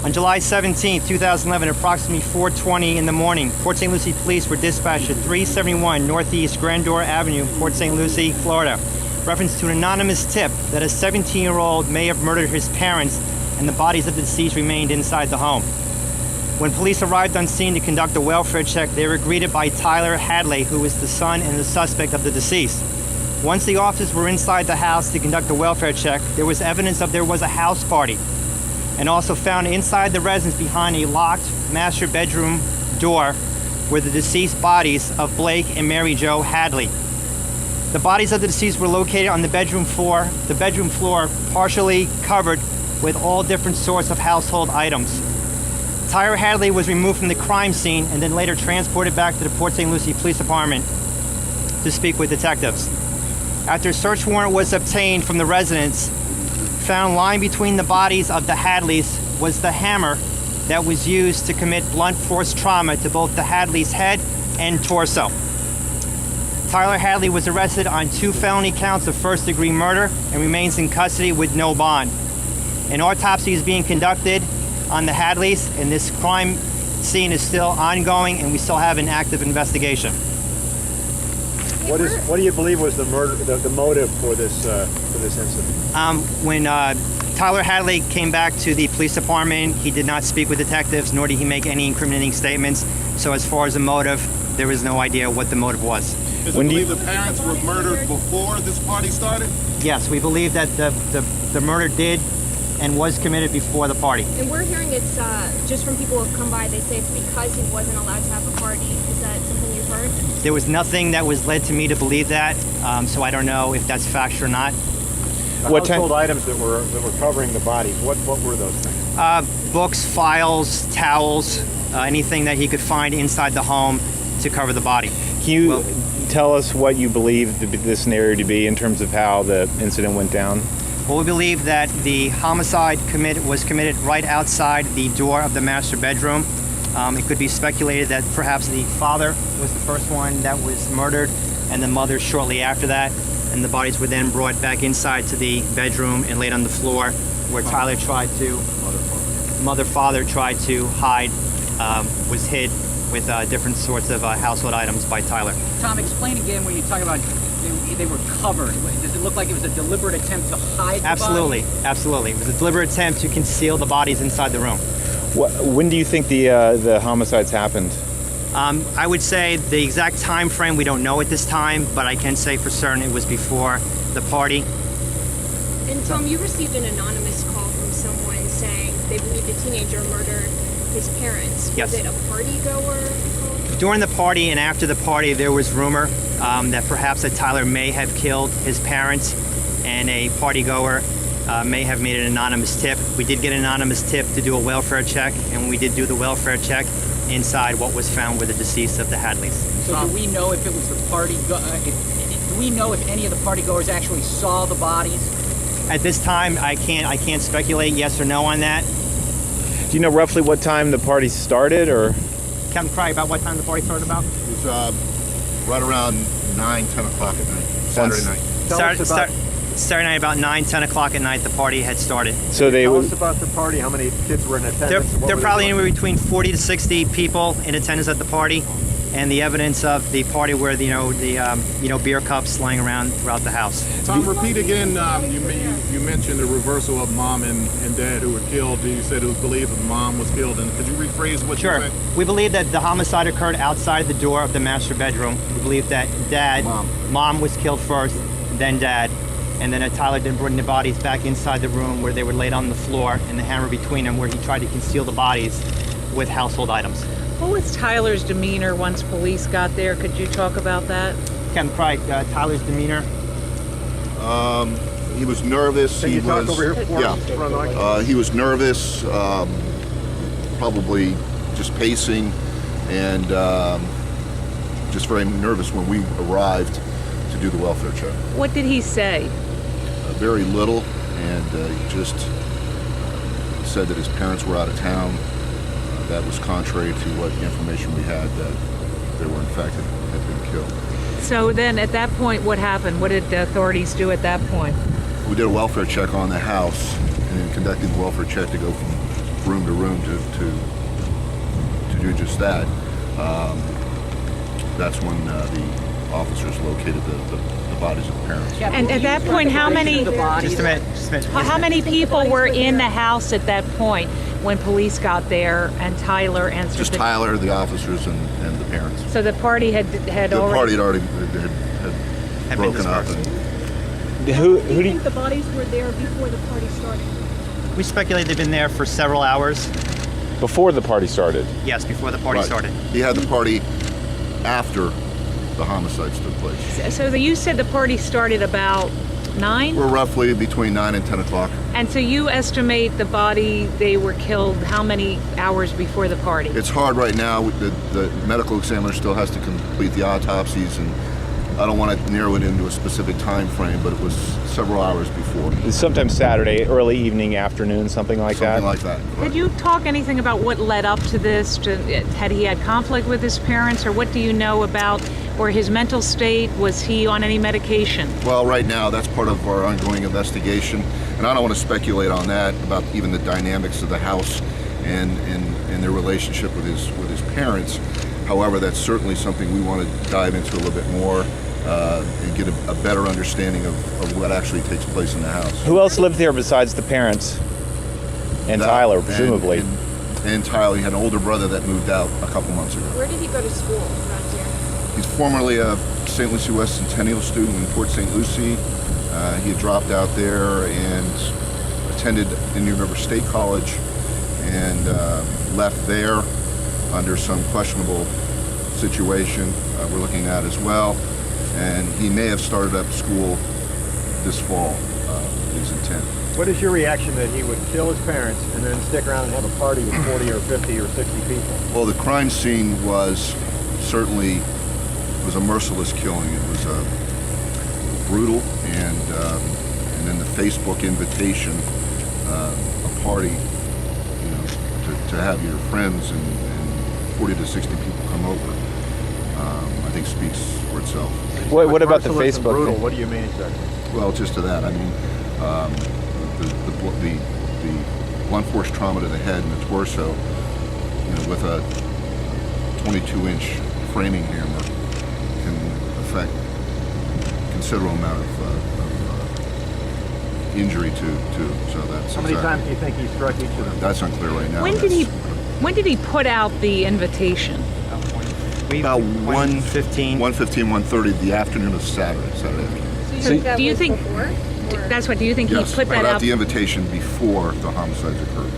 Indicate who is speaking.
Speaker 1: On July 17, 2011, at approximately 4:20 in the morning, Port St. Lucie police were dispatched at 371 Northeast Grandeur Avenue, Port St. Lucie, Florida, reference to an anonymous tip that a 17-year-old may have murdered his parents and the bodies of the deceased remained inside the home. When police arrived on scene to conduct a welfare check, they were greeted by Tyler Hadley, who was the son and the suspect of the deceased. Once the officers were inside the house to conduct a welfare check, there was evidence of there was a house party, and also found inside the residence behind a locked master bedroom door were the deceased bodies of Blake and Mary Jo Hadley. The bodies of the deceased were located on the bedroom floor partially covered with all different sorts of household items. Tyler Hadley was removed from the crime scene and then later transported back to the Port St. Lucie Police Department to speak with detectives. After a search warrant was obtained from the residence, found lying between the bodies of the Hadleys was the hammer that was used to commit blunt force trauma to both the Hadleys' head and torso. Tyler Hadley was arrested on 2 felony counts of first-degree murder and remains in custody with no bond. An autopsy is being conducted on the Hadleys, and this crime scene is still ongoing, and we still have an active investigation.
Speaker 2: What do you believe was the motive for this incident?
Speaker 1: When Tyler Hadley came back to the police department, he did not speak with detectives, nor did he make any incriminating statements. So as far as the motive, there is no idea what the motive was.
Speaker 3: Is it believed the parents were murdered before this party started?
Speaker 1: Yes, we believe that the murder did and was committed before the party.
Speaker 4: And we're hearing it's just from people who have come by, they say it's because he wasn't allowed to have a party. Is that something you've heard?
Speaker 1: There was nothing that was led to me to believe that, so I don't know if that's fact or not.
Speaker 2: The household items that were covering the bodies, what were those things?
Speaker 1: Books, files, towels, anything that he could find inside the home to cover the body.
Speaker 5: Can you tell us what you believe this scenario to be in terms of how the incident went down?
Speaker 1: Well, we believe that the homicide was committed right outside the door of the master bedroom. It could be speculated that perhaps the father was the first one that was murdered, and the mother shortly after that, and the bodies were then brought back inside to the bedroom and laid on the floor, where Tyler father tried to hide, was hid with different sorts of household items by Tyler.
Speaker 6: Tom, explain again when you talk about they were covered. Does it look like it was a deliberate attempt to hide the body?
Speaker 1: Absolutely. It was a deliberate attempt to conceal the bodies inside the room.
Speaker 5: When do you think the homicides happened?
Speaker 1: I would say the exact time frame we don't know at this time, but I can say for certain it was before the party.
Speaker 4: And Tom, you received an anonymous call from someone saying they believed a teenager murdered his parents.
Speaker 1: Yes.
Speaker 4: Was it a party goer?
Speaker 1: During the party and after the party, there was rumor that perhaps that Tyler may have killed his parents, and a party goer may have made an anonymous tip. We did get an anonymous tip to do a welfare check, and we did do the welfare check inside what was found with the deceased of the Hadleys.
Speaker 6: So do we know if it was the party? Do we know if any of the party goers actually saw the bodies?
Speaker 1: At this time, I can't speculate yes or no on that.
Speaker 5: Do you know roughly what time the party started, or?
Speaker 1: Captain Craig, about what time the party started about?
Speaker 3: It was right around 9, 10 o'clock at night, Saturday night.
Speaker 1: Saturday night about 9, 10 o'clock at night, the party had started.
Speaker 2: So tell us about the party. How many kids were in attendance?
Speaker 1: There are probably anywhere between 40 to 60 people in attendance at the party, and the evidence of the party were the beer cups laying around throughout the house.
Speaker 3: Tom, repeat again. You mentioned the reversal of mom and dad who were killed. You said it was believed that mom was killed, and could you rephrase what you said?
Speaker 1: Sure. We believe that the homicide occurred outside the door of the master bedroom. We believe that mom was killed first, then dad, and then Tyler did bring the bodies back inside the room where they were laid on the floor, and the hammer between them, where he tried to conceal the bodies with household items.
Speaker 7: What was Tyler's demeanor once police got there? Could you talk about that?
Speaker 1: Captain Craig, Tyler's demeanor?
Speaker 3: He was nervous.
Speaker 2: Can you talk over here for us?
Speaker 3: He was nervous, probably just pacing, and just very nervous when we arrived to do the welfare check.
Speaker 7: What did he say?
Speaker 3: Very little, and he just said that his parents were out of town. That was contrary to what the information we had, that they were in fact had been killed.
Speaker 7: So then at that point, what happened? What did the authorities do at that point?
Speaker 3: We did a welfare check on the house, and then conducted the welfare check to go from room to room to do just that. That's when the officers located the bodies of the parents.
Speaker 7: And at that point, how many
Speaker 1: Just a minute.
Speaker 7: how many people were in the house at that point when police got there and Tyler answered
Speaker 3: Just
Speaker 7: the
Speaker 3: Tyler, the officers, and the parents.
Speaker 7: So the party had
Speaker 3: The
Speaker 7: already
Speaker 3: party had
Speaker 1: Had been
Speaker 3: broken up.
Speaker 1: dispersed.
Speaker 5: Who
Speaker 4: Do
Speaker 5: do
Speaker 4: you
Speaker 5: you,
Speaker 4: think the bodies were there before the party started?
Speaker 1: We speculate they've been there for several hours.
Speaker 5: before the party started?
Speaker 1: Yes, before the party
Speaker 3: Right.
Speaker 1: started.
Speaker 3: He had the party after the homicides took place.
Speaker 7: So you said the party started about 9?
Speaker 3: We're roughly between 9 and 10 o'clock.
Speaker 7: And so you estimate the body, they were killed how many hours before the party?
Speaker 3: It's hard right now. The medical examiner still has to complete the autopsies, and I don't want to narrow it into a specific time frame, but it was several hours before.
Speaker 5: Sometimes Saturday, early evening, afternoon, something like that.
Speaker 3: Something like that.
Speaker 7: Could you talk anything about what led up to this? Had he had conflict with his parents, or what do you know about, or his mental state? Was he on any medication?
Speaker 3: Well, right now, that's part of our ongoing investigation, and I don't want to speculate on that, about even the dynamics of the house and their relationship with his parents. However, that's certainly something we want to dive into a little bit more and get a better understanding of what actually takes place in the house.
Speaker 5: Who else lived there besides the parents and Tyler, presumably?
Speaker 3: And Tyler, he had an older brother that moved out a couple months ago.
Speaker 4: Where did he go to school around here?
Speaker 3: He's formerly a St. Lucie West Centennial student in Port St. Lucie. He had dropped out there and attended Indian River State College and left there under some questionable situation we're looking at as well. And he may have started up school this fall, his intent.
Speaker 2: What is your reaction that he would kill his parents and then stick around and have a party with 40 or 50 or 60 people?
Speaker 3: Well, the crime scene was certainly a merciless killing. It was brutal, and then the Facebook invitation, a party, you know, to have your friends and 40 to 60 people come over, I think speaks for itself.
Speaker 5: What about the
Speaker 2: Merciless and
Speaker 5: Facebook
Speaker 2: brutal,
Speaker 5: thing?
Speaker 2: what do you mean exactly?
Speaker 3: Well, just to that, I mean, the blunt force trauma to the head and the torso, you know, with a 22-inch framing hammer can affect considerable amount of injury to. So that's
Speaker 2: How many
Speaker 3: exactly-
Speaker 2: times do you think he struck each of them?
Speaker 3: That's unclear right now.
Speaker 7: When did he put out the invitation?
Speaker 3: About
Speaker 1: 1:15.
Speaker 3: 1:15, 1:30 the afternoon of Saturday afternoon.
Speaker 7: Do you think that's what? Do you think
Speaker 3: Yes,
Speaker 7: he put that
Speaker 3: put out
Speaker 7: out?
Speaker 3: the invitation before the homicides occurred.